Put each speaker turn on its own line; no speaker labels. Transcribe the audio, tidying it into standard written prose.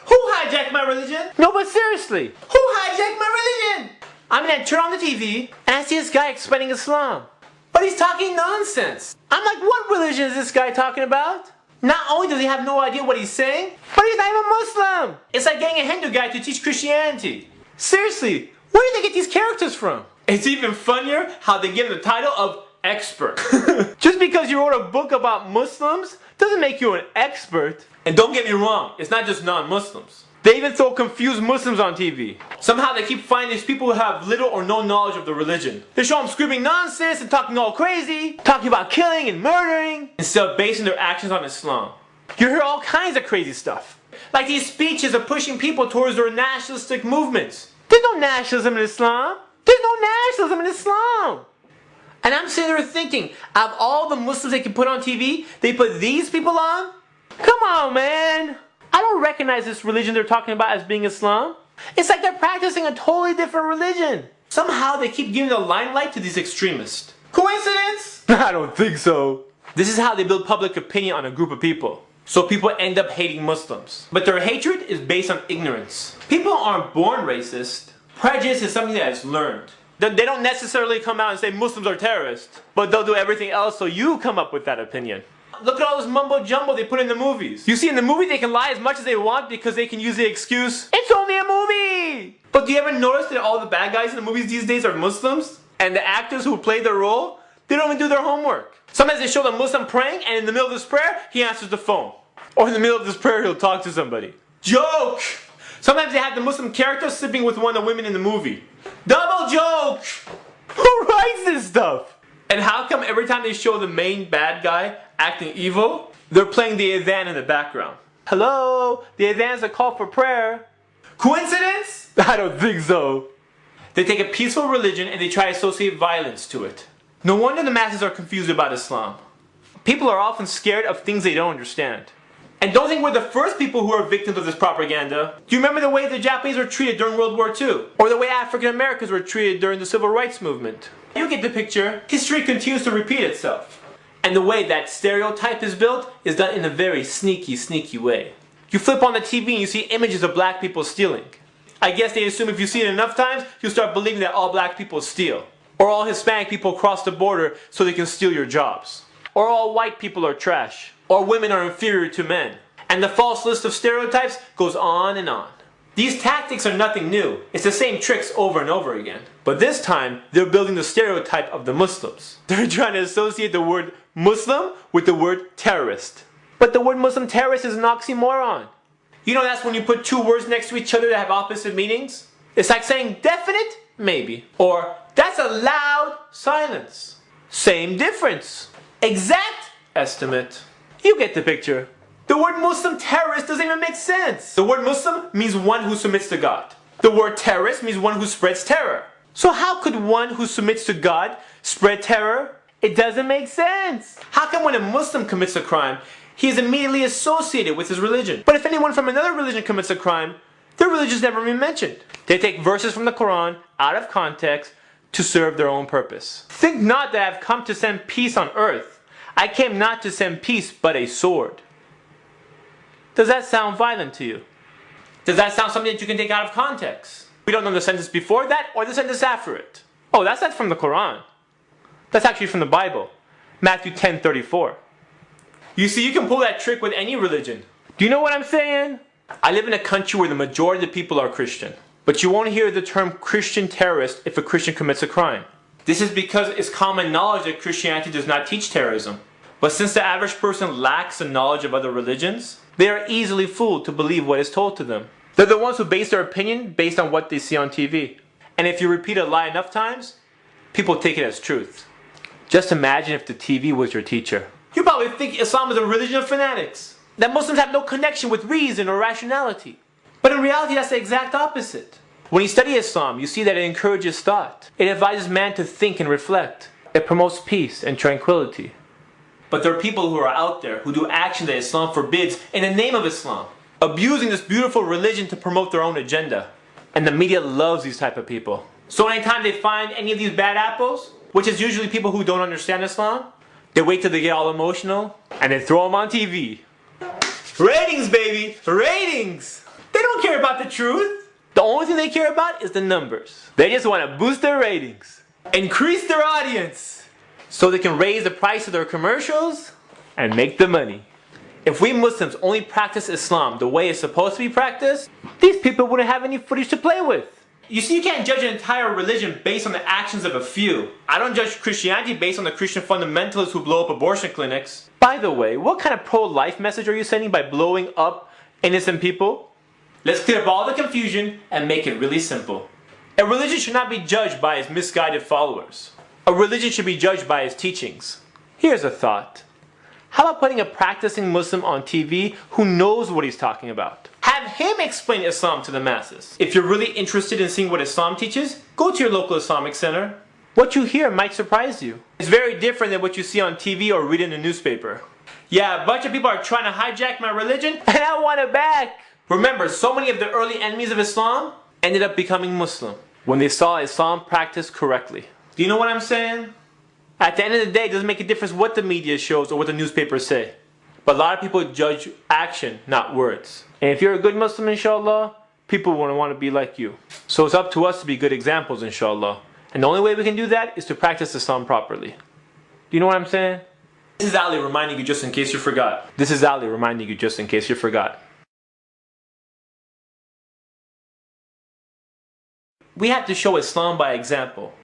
Who hijacked my religion?
No, but seriously.
Who hijacked my religion? I mean, I turn on the TV and I see this guy explaining Islam. But he's talking nonsense. I'm like, what religion is this guy talking about? Not only does he have no idea what he's saying, but he's not even Muslim. It's like getting a Hindu guy to teach Christianity. Seriously, where do they get these characters from? It's even funnier how they give him the title of expert. Just because you wrote a book about Muslims doesn't make you an expert. And don't get me wrong, it's not just non-Muslims. They even throw confused Muslims on TV. Somehow they keep finding these people who have little or no knowledge of the religion. They show them screaming nonsense and talking all crazy, talking about killing and murdering, instead of basing their actions on Islam. You hear all kinds of crazy stuff. Like these speeches of pushing people towards their nationalistic movements. There's no nationalism in Islam. There's no nationalism in Islam. And I'm sitting there thinking, out of all the Muslims they can put on TV, they put these people on? Come on, man. I don't recognize this religion they're talking about as being Islam. It's like they're practicing a totally different religion. Somehow they keep giving the limelight to these extremists. Coincidence? I don't think so. This is how they build public opinion on a group of people. So people end up hating Muslims. But their hatred is based on ignorance. People aren't born racist. Prejudice is something that is learned. They don't necessarily come out and say Muslims are terrorists, but they'll do everything else so you come up with that opinion. Look at all this mumbo jumbo they put in the movies. You see, in the movie they can lie as much as they want because they can use the excuse, it's only a movie! But do you ever notice that all the bad guys in the movies these days are Muslims? And the actors who play their role, they don't even do their homework. Sometimes they show the Muslim praying and in the middle of this prayer, he answers the phone. Or in the middle of this prayer, he'll talk to somebody. Joke! Sometimes they have the Muslim character sleeping with one of the women in the movie. Double joke! Who writes this stuff? And how come every time they show the main bad guy acting evil, they're playing the adhan in the background? Hello? The adhan is a call for prayer. Coincidence? I don't think so. They take a peaceful religion and they try to associate violence to it. No wonder the masses are confused about Islam. People are often scared of things they don't understand. And don't think we're the first people who are victims of this propaganda. Do you remember the way the Japanese were treated during World War II? Or the way African Americans were treated during the Civil Rights Movement? You get the picture. History continues to repeat itself. And the way that stereotype is built is done in a very sneaky, sneaky way. You flip on the TV and you see images of black people stealing. I guess they assume if you see it enough times, you'll start believing that all black people steal. Or all Hispanic people cross the border so they can steal your jobs. Or all white people are trash. Or women are inferior to men. And the false list of stereotypes goes on and on. These tactics are nothing new. It's the same tricks over and over again. But this time, they're building the stereotype of the Muslims. They're trying to associate the word Muslim with the word terrorist. But the word Muslim terrorist is an oxymoron. You know that's when you put two words next to each other that have opposite meanings? It's like saying definite, maybe. Or that's a loud silence. Same difference. Exact estimate. You get the picture. The word Muslim terrorist doesn't even make sense. The word Muslim means one who submits to God. The word terrorist means one who spreads terror. So how could one who submits to God spread terror? It doesn't make sense. How come when a Muslim commits a crime, he is immediately associated with his religion? But if anyone from another religion commits a crime, their religion is never even mentioned. They take verses from the Quran out of context to serve their own purpose. Think not that I have come to send peace on earth. I came not to send peace, but a sword. Does that sound violent to you? Does that sound something that you can take out of context? We don't know the sentence before that or the sentence after it. Oh, that's not from the Quran. That's actually from the Bible. Matthew 10:34. You see, you can pull that trick with any religion. Do you know what I'm saying? I live in a country where the majority of the people are Christian. But you won't hear the term Christian terrorist if a Christian commits a crime. This is because it's common knowledge that Christianity does not teach terrorism. But since the average person lacks the knowledge of other religions, they are easily fooled to believe what is told to them. They're the ones who base their opinion based on what they see on TV. And if you repeat a lie enough times, people take it as truth. Just imagine if the TV was your teacher. You probably think Islam is a religion of fanatics. That Muslims have no connection with reason or rationality. But in reality, that's the exact opposite. When you study Islam, you see that it encourages thought. It advises man to think and reflect. It promotes peace and tranquility. But there are people who are out there who do action that Islam forbids in the name of Islam, abusing this beautiful religion to promote their own agenda. And the media loves these type of people. So anytime they find any of these bad apples, which is usually people who don't understand Islam, They wait till they get all emotional and then throw them on TV. Ratings, baby! Ratings! They don't care about the truth. The only thing they care about is the numbers. They just want to boost their ratings, increase their audience, so they can raise the price of their commercials and make the money. If we Muslims only practice Islam the way it's supposed to be practiced, these people wouldn't have any footage to play with. You see, you can't judge an entire religion based on the actions of a few. I don't judge Christianity based on the Christian fundamentalists who blow up abortion clinics. By the way, what kind of pro-life message are you sending by blowing up innocent people? Let's clear up all the confusion and make it really simple. A religion should not be judged by its misguided followers. A religion should be judged by its teachings. Here's a thought. How about putting a practicing Muslim on TV who knows what he's talking about? Have him explain Islam to the masses. If you're really interested in seeing what Islam teaches, go to your local Islamic center. What you hear might surprise you. It's very different than what you see on TV or read in the newspaper. Yeah, a bunch of people are trying to hijack my religion and I want it back. Remember, so many of the early enemies of Islam ended up becoming Muslim when they saw Islam practiced correctly. Do you know what I'm saying? At the end of the day, it doesn't make a difference what the media shows or what the newspapers say. But a lot of people judge action, not words. And if you're a good Muslim, inshallah, people won't want to be like you. So it's up to us to be good examples, inshallah. And the only way we can do that is to practice Islam properly. Do you know what I'm saying? This is Ali reminding you just in case you forgot. This is Ali reminding you just in case you forgot. We have to show Islam by example.